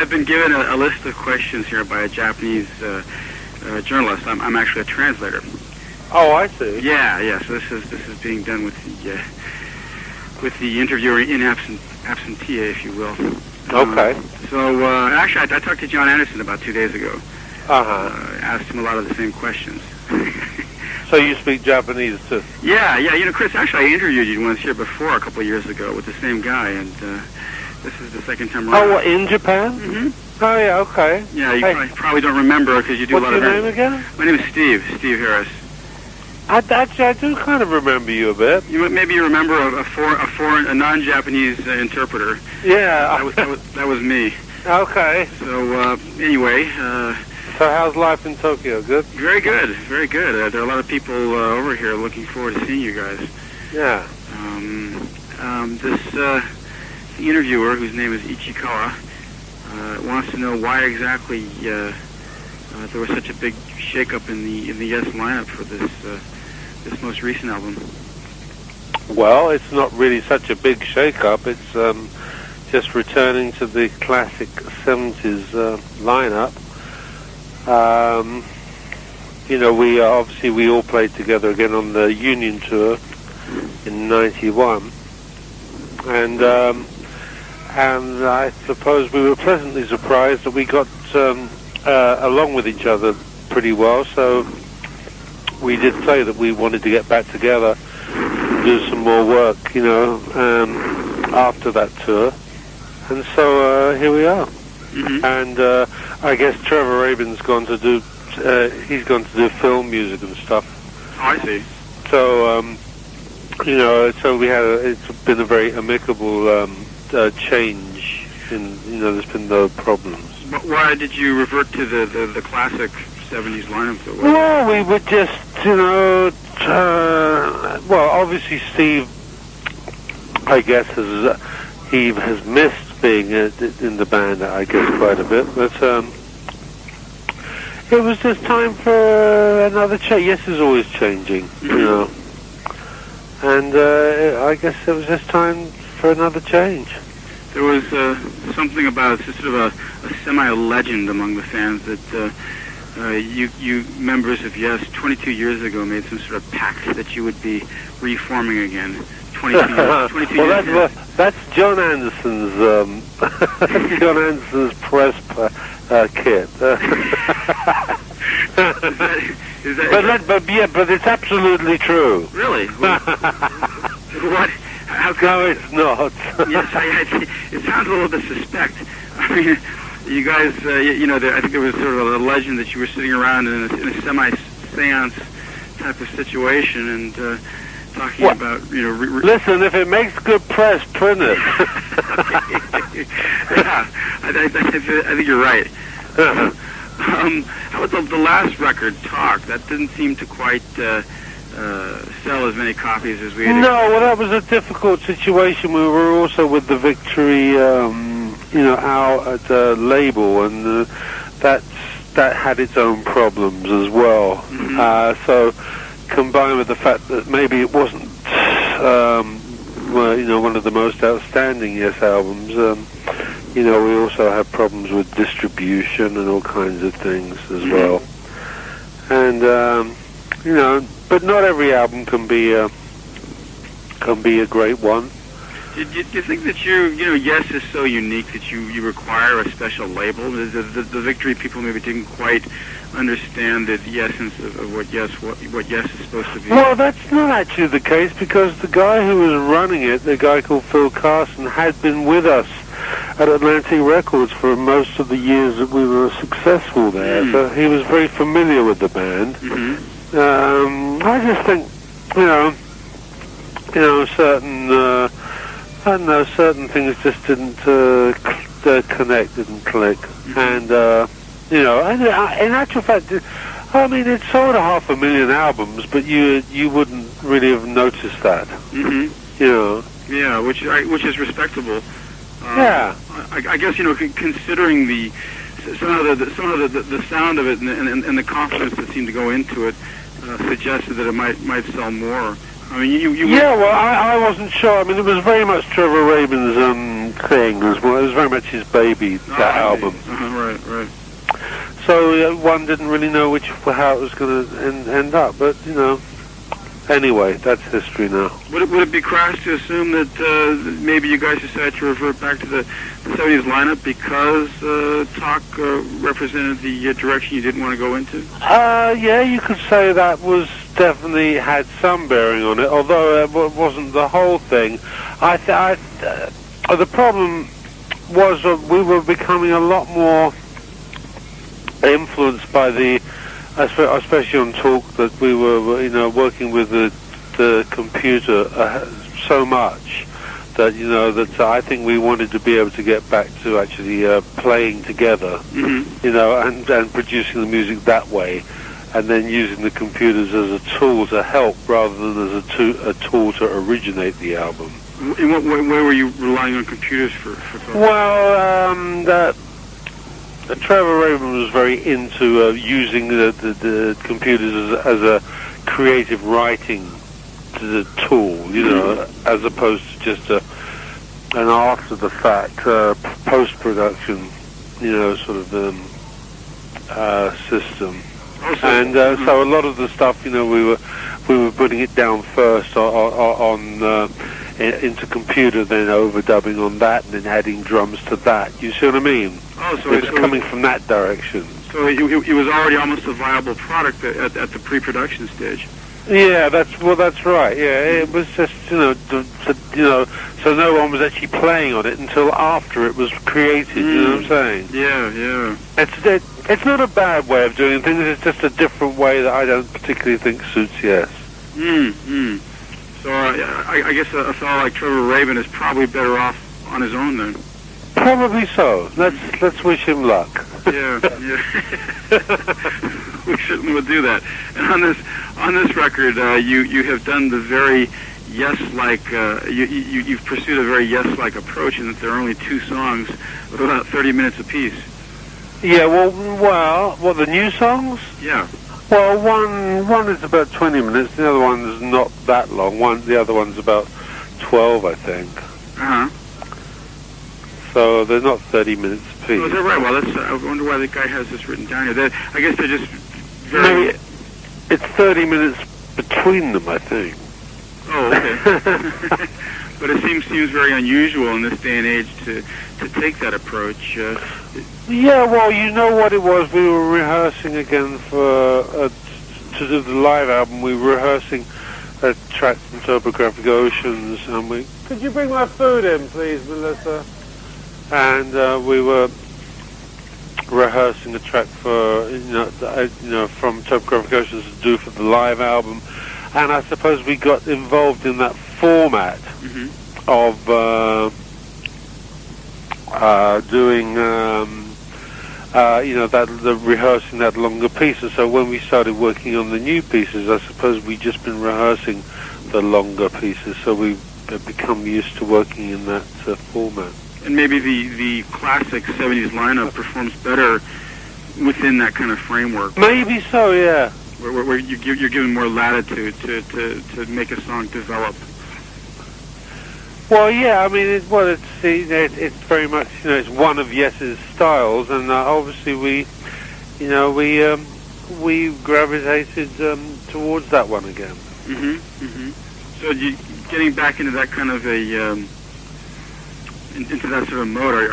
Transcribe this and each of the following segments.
I've been given a list of questions here by a Japanese journalist. I'm actually a translator. Oh, I see. Yeah. So this is being done with the interviewer in absentia, if you will. Okay. So actually, I talked to Jon Anderson about 2 days ago. Asked him a lot of the same questions. So you speak Japanese too? Yeah. Chris, actually, I interviewed you once here before a couple of years ago with the same guy, and this is the second time around. Oh, what, in Japan? Mm-hmm. Oh, yeah, okay. Yeah, you probably don't remember because you do a lot of... What's your name again? My name is Steve Harris. I do kind of remember you a bit. Maybe you remember a non-Japanese interpreter. Yeah. That was me. Okay. So, anyway... So how's life in Tokyo? Good? Very good, very good. There are a lot of people over here looking forward to seeing you guys. Yeah. This interviewer, whose name is Ichikawa, wants to know why exactly there was such a big shakeup in the Yes lineup for this most recent album. Well, it's not really such a big shakeup. It's just returning to the classic 70s lineup. We all played together again on the Union tour in '91, and I suppose we were pleasantly surprised that we got along with each other pretty well. So we did say that we wanted to get back together and do some more work, after that tour, and so here we are. Mm-hmm. And I guess Trevor Rabin's gone to do film music and stuff. Oh, I see. So it's been a very amicable change. There's been no problems. But why did you revert to the classic 70s lineup? Well, we were just, obviously Steve, I guess, has missed being in the band, I guess, quite a bit, but it was just time for another change. Yes, it's always changing, and I guess it was just time for another change. There was something about sort of a semi-legend among the fans that you members of Yes 22 years ago made some sort of pact that you would be reforming again. 22 years. That's Jon Anderson's Jon Anderson's press kit. But it's absolutely true. Really? What? No, it's not. Yes, it sounds a little bit suspect. I mean, you guys, I think there was sort of a legend that you were sitting around in a semi-seance type of situation and talking about, Listen, if it makes good press, print it. Yeah, I think you're right. How about the last record, Talk? That didn't seem to quite sell as many copies as we had. No, well, that was a difficult situation. We were also with the Victory, our label, and that had its own problems as well. Mm-hmm. So, combined with the fact that maybe it wasn't, one of the most outstanding Yes albums, we also have problems with distribution and all kinds of things as well. And, but not every album can be a great one. Do you think that Yes is so unique that you require a special label? The Victory people maybe didn't quite understand the essence of what Yes is supposed to be. Well, that's not actually the case, because the guy who was running it, the guy called Phil Carson, had been with us at Atlantic Records for most of the years that we were successful there. So he was very familiar with the band. Mm-hmm. I just think, certain things just didn't connect, didn't click. And, in actual fact, I mean, it sold 500,000 albums, but you wouldn't really have noticed that. Mm-hmm. Yeah, which is respectable. Yeah. I guess, considering somehow the sound of it and the confidence that seemed to go into it suggested that it might sell more. I mean, well, I wasn't sure. I mean, it was very much Trevor Rabin's thing. It was very much his baby, that album. Right. So one didn't really know how it was going to end up, but anyway, that's history now. Would it be crass to assume that maybe you guys decided to revert back to the 70s lineup because Talk represented the direction you didn't want to go into? Yeah, you could say that was definitely had some bearing on it, although it wasn't the whole thing. The problem was we were becoming a lot more influenced by especially on Talk, that we were, working with the computer so much that, that I think we wanted to be able to get back to actually playing together, and producing the music that way, and then using the computers as a tool to help rather than as a tool to originate the album. In what way were you relying on computers for Talk? Well, Trevor Rabin was very into using the computers as a creative writing tool, as opposed to just an after-the-fact post-production, sort of system. And so a lot of the stuff, we were putting it down first into computer, then overdubbing on that, and then adding drums to that. You see what I mean? Oh, so it's coming from that direction. So it was already almost a viable product at the pre-production stage. Yeah, that's right. Yeah, it was just so no one was actually playing on it until after it was created. You know what I'm saying? Yeah. It's not a bad way of doing things. It's just a different way that I don't particularly think suits Yes. So I guess a fellow like Trevor Rabin is probably better off on his own then. Probably so. Let's wish him luck. Yeah. We certainly would do that. And on this record, you have done the very yes-like. You've pursued a very yes-like approach, in that there are only two songs with about 30 minutes apiece. Yeah. Well, what, the new songs? Yeah. Well, one is about 20 minutes. The other one's not that long. The other one's about 12, I think. So they're not 30 minutes apiece. Oh, is that right? Well, I wonder why the guy has this written down here. I guess they're just very... No, it's 30 minutes between them, I think. Oh, okay. But it seems very unusual in this day and age to take that approach. Yeah, well, you know what it was. We were rehearsing again to do the live album. We were rehearsing a track from Topographic Oceans, and could you bring my food in, please, Melissa? And we were rehearsing a track for from Topographic Oceans to do for the live album, and I suppose we got involved in that format of doing rehearsing that longer piece. And so when we started working on the new pieces, I suppose we'd just been rehearsing the longer pieces, so we've become used to working in that format. And maybe the classic 70s lineup performs better within that kind of framework. Maybe so, yeah. Where you're given more latitude to make a song develop. Well, yeah, I mean, it's very much, it's one of Yes's styles, and obviously we gravitated towards that one again. So getting back into that kind of into that sort of mode,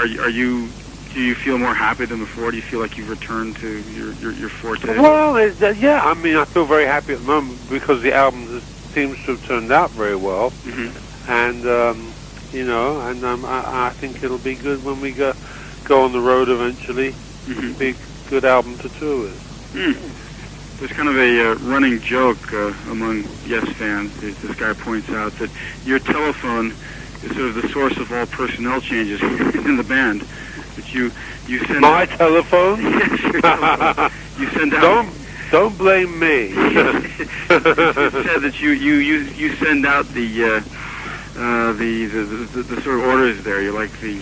do you feel more happy than before? Do you feel like you've returned to your forte? Well, yeah, I mean, I feel very happy at the moment because the album seems to have turned out very well, and I think it'll be good when we go on the road eventually. It'll be a good album to tour with. There's kind of a running joke among Yes fans. This guy points out that your telephone is sort of the source of all personnel changes in the band. That you send my telephone. Yes, your telephone. You send out. Don't blame me. It said that you send out the sort of orders there. You're like the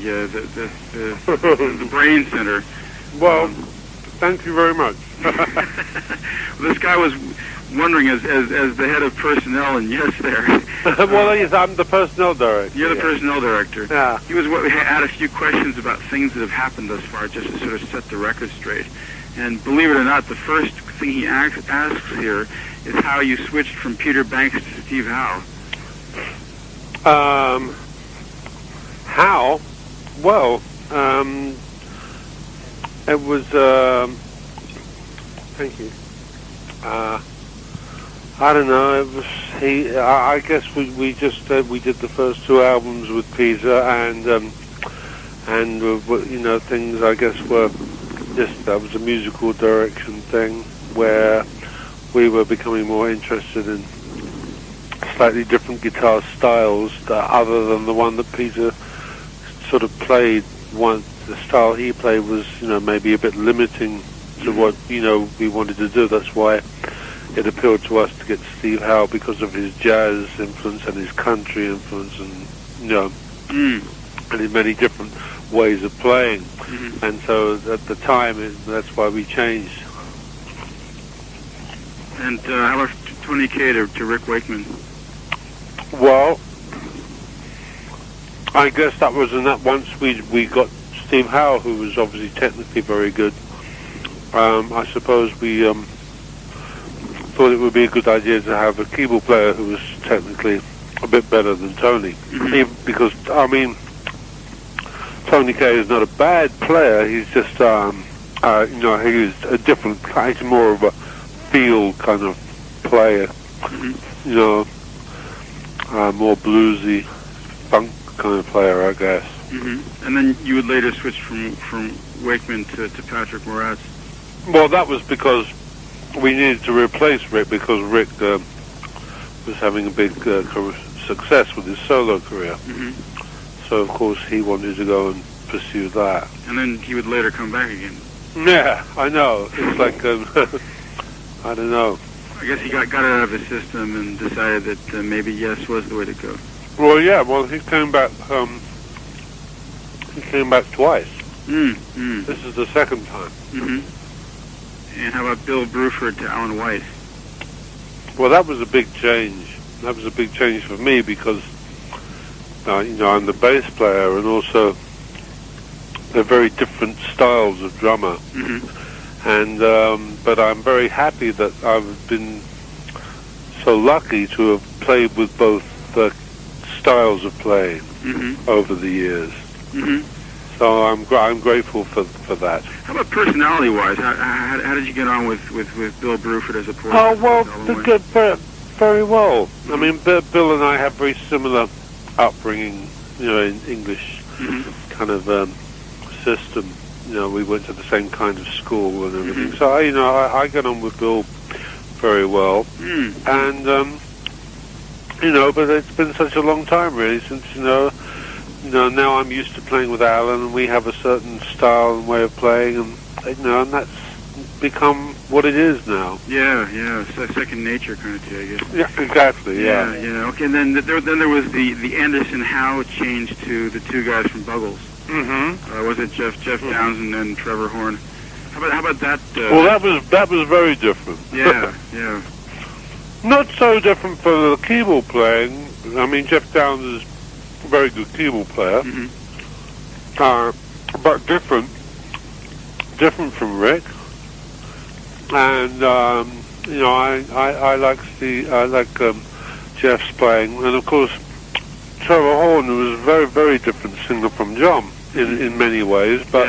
brain center. Well, thank you very much. This guy was wondering, as the head of personnel and Yes there. Well, yes, I'm the personnel director. You're the personnel director. Yeah. He had a few questions about things that have happened thus far, just to sort of set the record straight. And believe it or not, the first thing he asks here is how you switched from Peter Banks to Steve Howe. How? Well, it was. Thank you. I don't know. It was I guess we just we did the first two albums with Peter, and you know, things I guess were just that was a musical direction thing where we were becoming more interested in slightly different guitar styles other than the one that Peter sort of played. The style he played was, you know, maybe a bit limiting to what, you know, we wanted to do. That's why it appealed to us to get Steve Howe, because of his jazz influence and his country influence, and, you know, and his many different ways of playing. And so at the time, that's why we changed. And how about Tony Kaye to Rick Wakeman? Well, I guess that was once we got Steve Howe, who was obviously technically very good. I suppose we thought it would be a good idea to have a keyboard player who was technically a bit better than Tony. Because, I mean, Tony Kaye is not a bad player. He's just, you know, he's a different, he's more of a feel kind of player. You know, more bluesy, funk kind of player, I guess. And then you would later switch from Wakeman to Patrick Moratz. Well, that was because we needed to replace Rick, because Rick was having a big success with his solo career. So, of course, he wanted to go and pursue that. And then he would later come back again. Yeah, I know. It's like, I don't know. I guess he got it out of his system and decided that maybe Yes was the way to go. Well, yeah, well, he came back twice. This is the second time. And how about Bill Bruford to Alan White? Well, that was a big change. That was a big change for me because, you know, I'm the bass player, and also they're very different styles of drummer. And but I'm very happy that I've been so lucky to have played with both styles of playing over the years. So I'm grateful for that. How about personality-wise? How did you get on with Bill Bruford as opposed to well, very well. I mean, Bill and I have very similar upbringing, you know, in English kind of system. You know, we went to the same kind of school and everything. So, I get on with Bill very well. And, you know, but it's been such a long time, really, since, you know, now I'm used to playing with Alan, and we have a certain style and way of playing, and, you know, and that's become what it is now. Yeah, it's like second nature kind of thing, I guess. Yeah, exactly, yeah. Okay, and then there was the Anderson Howe change to the two guys from Buggles. Was it Jeff Downs and Trevor Horn? How about that? Well, that was very different. Yeah. Not so different for the keyboard playing. I mean, Jeff Downs is a very good keyboard player, but different from Rick. And you know, I like Jeff's playing, and of course Trevor Horn was a very, very different singer from Jon in many ways, but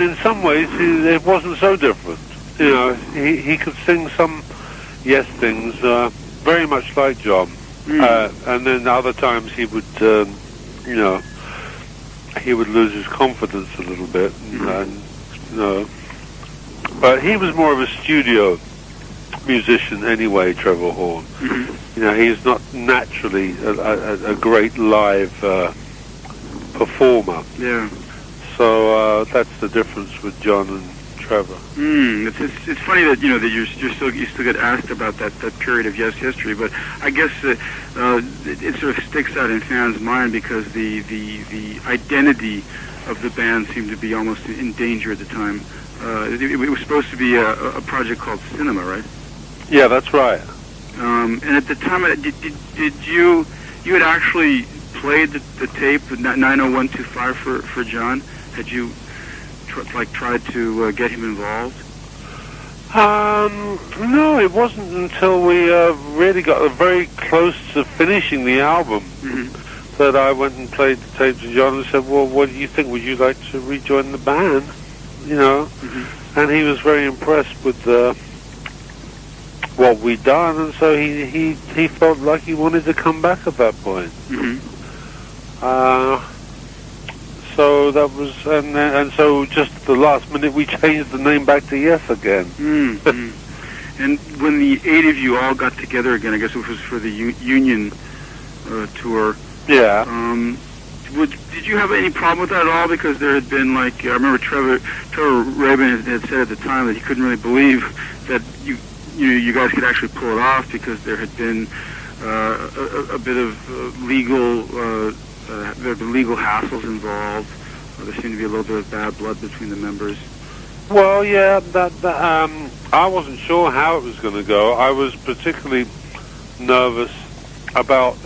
in some ways it wasn't so different. You know, he could sing some Yes things very much like Jon, and then other times he would, you know, he would lose his confidence a little bit, and you know. But he was more of a studio musician anyway, Trevor Horn. You know, he's not naturally a great live performer. Yeah. So that's the difference with Jon and Trevor. It's funny that that you still get asked about that period of Yes history, but I guess it sort of sticks out in fans' mind because the identity of the band seemed to be almost in danger at the time. it was supposed to be a project called Cinema, right? Yeah, that's right. And at the time, did you had actually played the tape 90125 for Jon? Had you tried to get him involved? No, it wasn't until we really got very close to finishing the album that I went and played the tape to Jon and said, "Well, what do you think? Would you like to rejoin the band?" You know, and he was very impressed with what we'd done, and so he felt like he wanted to come back at that point. So that was, and so just at the last minute we changed the name back to Yes again. And when the 8 of you all got together again, I guess it was for the Union tour. Yeah. Did you have any problem with that at all? Because there had been, I remember Trevor Rabin had said at the time that he couldn't really believe that you guys could actually pull it off, because there had been a bit of legal there had been legal hassles involved. There seemed to be a little bit of bad blood between the members. Well, yeah, I wasn't sure how it was going to go. I was particularly nervous about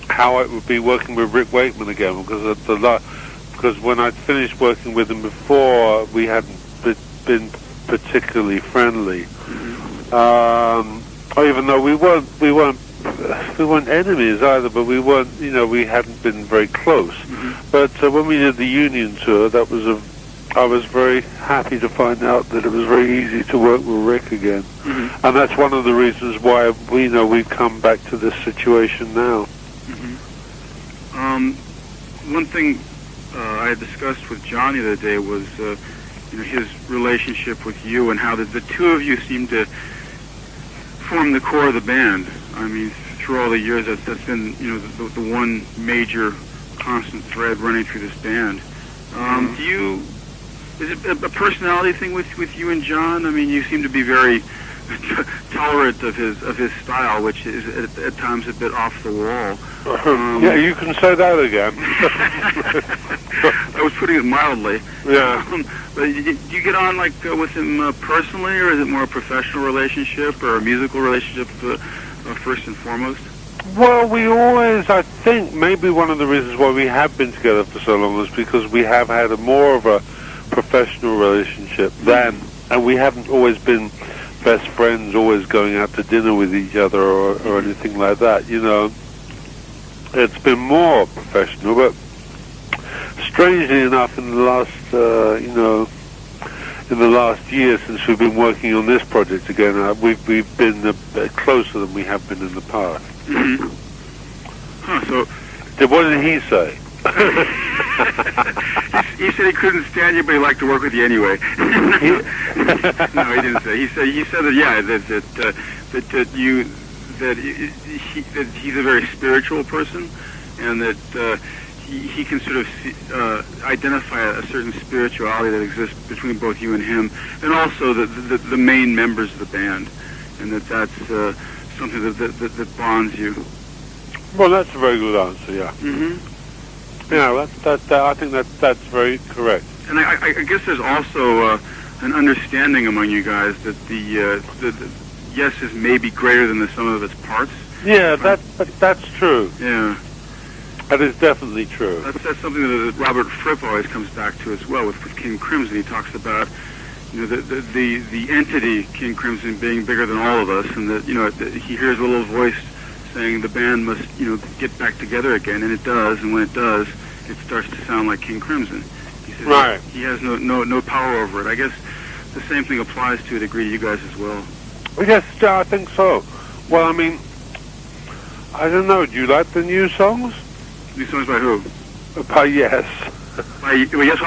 how it would be working with Rick Wakeman again, because when I'd finished working with him before, we hadn't been particularly friendly. Even though we weren't enemies either, but we weren't, we hadn't been very close. But when we did the Union tour, I was very happy to find out that it was very easy to work with Rick again. And that's one of the reasons why we've come back to this situation now. One thing I had discussed with Jon the other day was his relationship with you, and how the two of you seem to form the core of the band. I mean, through all the years, that's been the one major constant thread running through this band. Is it a personality thing with you and Jon? I mean, you seem to be very tolerant of his style, which is at times a bit off the wall. Yeah, you can say that again. I was putting it mildly. Yeah. But do you get on with him personally, or is it more a professional relationship or a musical relationship first and foremost? Well, we always, I think, maybe one of the reasons why we have been together for so long is because we have had more of a professional relationship and we haven't always been best friends, always going out to dinner with each other or anything like that. It's been more professional, but strangely enough, in the last year since we've been working on this project again, we've been a bit closer than we have been in the past. So, what did he say? He said he couldn't stand you, but he liked to work with you anyway. No, he didn't say. He said that that he's a very spiritual person, and that he can sort of identify a certain spirituality that exists between both you and him, and also the main members of the band, and that's something that bonds you. Well, that's a very good answer. Yeah. Yeah, I think that's very correct. And I guess there's also an understanding among you guys that the Yes is maybe greater than the sum of its parts. Yeah, that's true. Yeah. That is definitely true. That's something that Robert Fripp always comes back to as well with King Crimson. He talks about the entity King Crimson being bigger than all of us, and that he hears a little voice saying the band must get back together again, and it does. And when it does, it starts to sound like King Crimson. He says right. He has no power over it. I guess the same thing applies to a degree to you guys as well. Yes, I think so. Well, I mean, I don't know. Do you like the new songs? New songs by who? By Yes. Yes,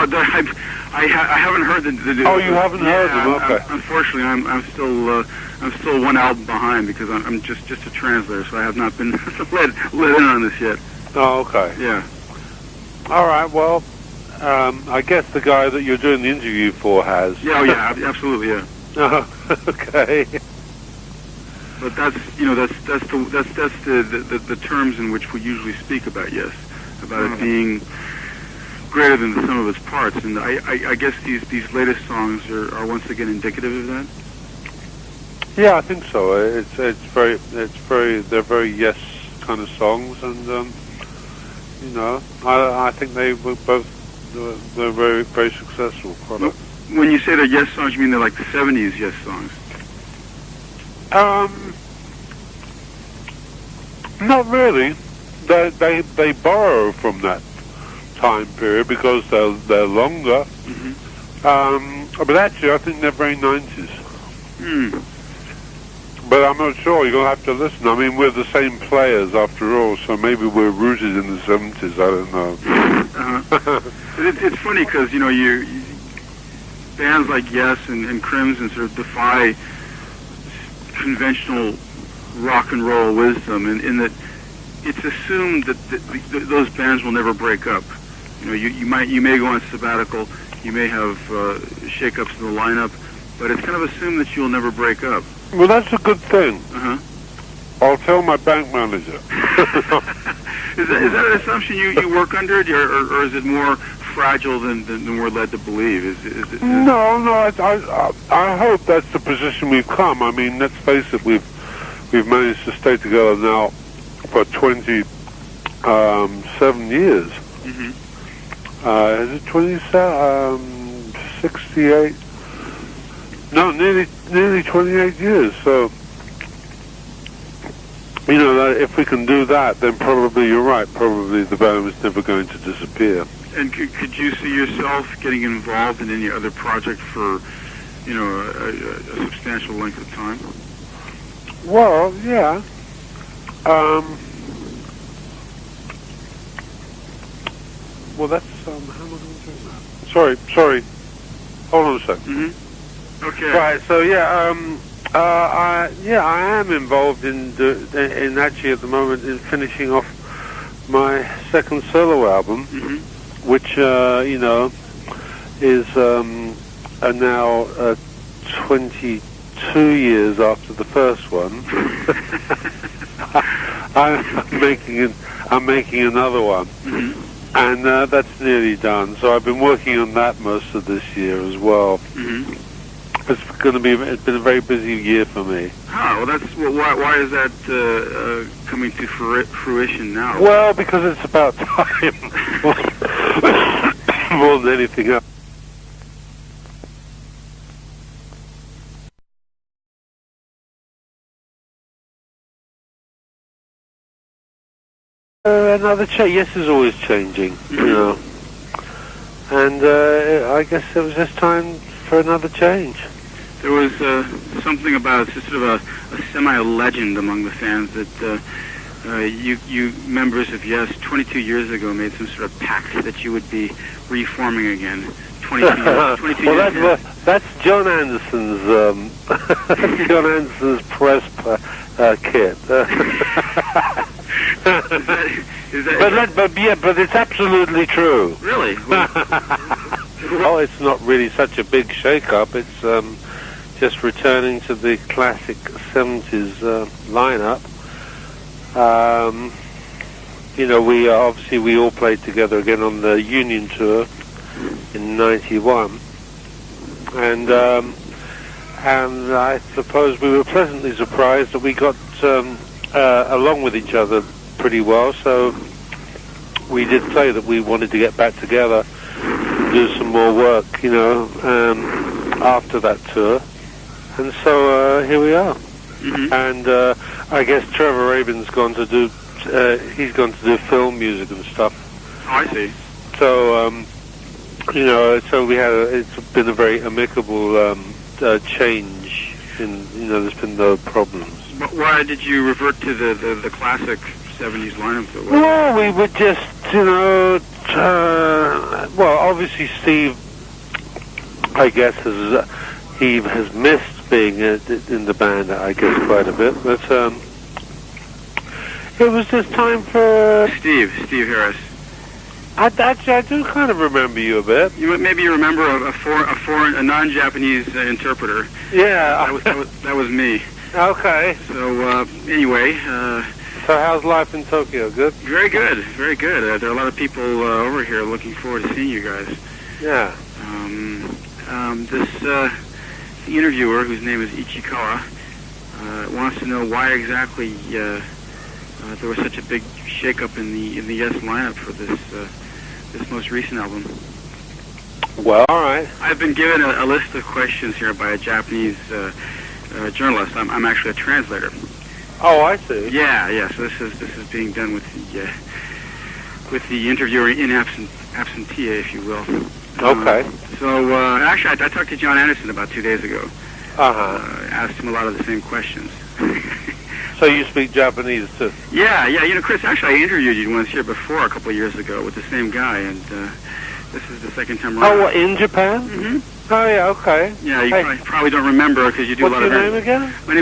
I haven't heard the new. Oh, you haven't heard them? Okay. Unfortunately, I'm still one album behind because I'm just a translator, so I have not been let in on this yet. Oh, okay. Yeah. All right. Well, I guess the guy that you're doing the interview for has. Yeah. Oh, yeah. Absolutely. Yeah. Oh, okay. But that's the terms in which we usually speak about Yes, about it being greater than the sum of its parts. And I guess these latest songs are once again indicative of that. Yeah, I think so. They're very yes kind of songs, and I think they were both they're very very successful products. When you say they're yes songs, you mean they're like the '70s yes songs? Not really. They borrow from that time period because they're longer. Mm-hmm. But actually, I think they're very '90s. But I'm not sure. You're going to have to listen. I mean, we're the same players after all, so maybe we're rooted in the '70s. I don't know. It's funny because you bands like Yes and Crimson sort of defy conventional rock and roll wisdom, in that it's assumed that those bands will never break up. You may go on sabbatical, you may have shakeups in the lineup, but it's kind of assumed that you'll never break up. Well, that's a good thing. Uh-huh. I'll tell my bank manager. Is that an assumption you work under, or is it more fragile than we're led to believe? No. I hope that's the position we've come. I mean, let's face it, we've managed to stay together now for 27 years. Mm-hmm. Is it 27? 68? No, nearly 28 years. So, if we can do that, then probably you're right. Probably the band is never going to disappear. And could you see yourself getting involved in any other project for, a substantial length of time? Well, yeah. Well, that's how am I going to do that? Sorry. Hold on a second. Mm-hmm. Okay. Right. So I am involved in actually at the moment in finishing off my second solo album, mm-hmm. which is now 22 years after the first one. I'm making another one, mm-hmm. and that's nearly done. So I've been working on that most of this year as well. Mm-hmm. It's been a very busy year for me. Oh, well, why is that coming to fruition now? Well, because it's about time more than anything else. Another change. Yes, is always changing, and I guess it was just time for another change. There was something about it's sort of a semi-legend among the fans that you members of Yes 22 years ago made some sort of pact that you would be reforming again. 22 years. That's Jon Anderson's Jon Anderson's press kit. But it's absolutely true. Really? Well, it's not really such a big shake-up. It's just returning to the classic 70s lineup. We all played together again on the Union tour in '91, and I suppose we were pleasantly surprised that we got along with each other pretty well. So we did say that we wanted to get back together, do some more work, after that tour. And so here we are. Mm-hmm. And I guess Trevor Rabin's gone to do film music and stuff. Oh, I see. So it's been a very amicable change. There's been no problems. But why did you revert to the classic 70s lineup? Well, we would just, obviously Steve, I guess, has missed being in the band, I guess, quite a bit. But it was just time for Steve Harris. I do kind of remember you a bit. Maybe you remember a non-Japanese interpreter. Yeah, that was me. Okay. So anyway. So So how's life in Tokyo? Good? Very good, very good. There are a lot of people over here looking forward to seeing you guys. Yeah. The interviewer, whose name is Ichikawa, wants to know why exactly there was such a big shakeup in the Yes lineup for this most recent album. Well, all right. I've been given a list of questions here by a Japanese journalist. I'm actually a translator. Oh, I see. Yeah. So this is being done with the interviewer in absentia, if you will. Okay. So actually, I talked to Jon Anderson about 2 days ago. Asked him a lot of the same questions. So you speak Japanese too? Yeah. Chris, actually, I interviewed you once here before a couple of years ago with the same guy, and this is the second time around. Oh, what, in Japan? Mm-hmm. Oh, yeah, okay. Yeah, you probably don't remember because you do a lot of... What's your name again? My name is